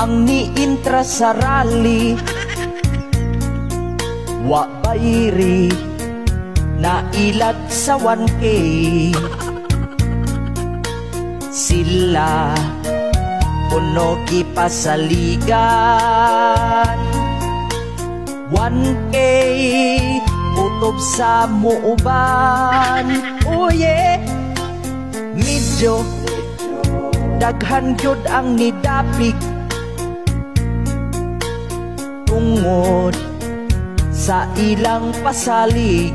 ang niintra sa rally. Wa bayri na ilad sa 1K. Sila puno kipasaligan. 1K utob sa muuban. Oh yeah, medyo daghan gyud ang nidapig tungod sa ilang pasalig.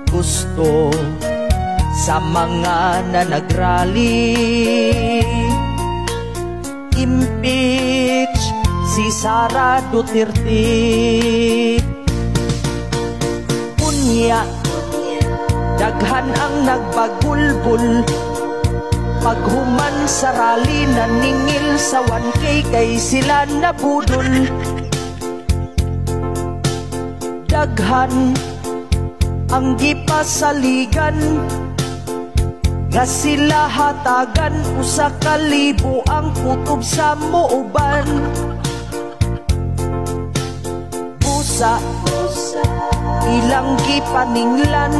Gusto sa mga na nagrally impeach si Sara Duterte. Unya daghan ang nagbagulbul paghuman sa rally, naningil sa 1K kay sila nabudol. Daghan ang gipasaligan nga sila hatagan, usa ka libo ang kutob sa muuban. Busa ilang gipaninglan,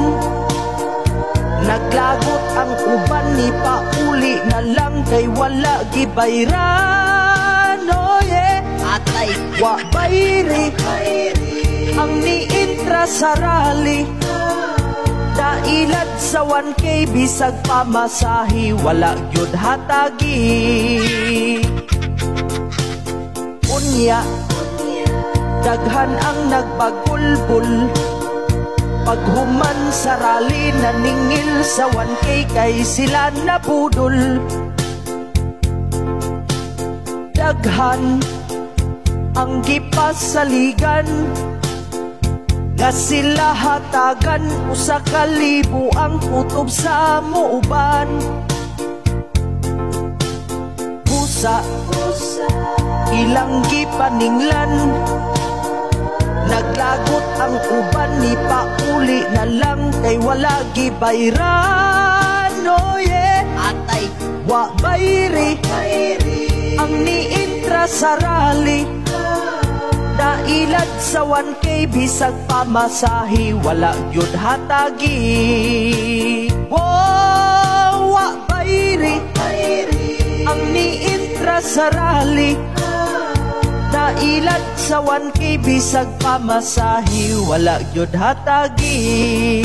naglagot ang uban, ni pauli na lang kay wala gibayran. Oh yeah, atay wa bayri ang niintra sa rally. Dailad sa 1K bisag pamasahi, wala gyud hatagi. Unya daghan ang nagbagulbul paghuman sa rally, naningil sa 1K kay sila nabudol. Daghan ang gipasaligan nga sila hatagan, usa ka libo ang kutob sa muuban. Busa ilang gipaninglan, naglagot ang uban, ni pauli na lang kay wala gibayran. Oh yeah, atay wa bayri ang niintra sa rally. Dailad sa 1K bisag pamasahi, wala gyud hatagi. Oh, wa bayri ang niintra sa rally. Dailad sa 1K bisag pamasahi, wala gyud hatagi.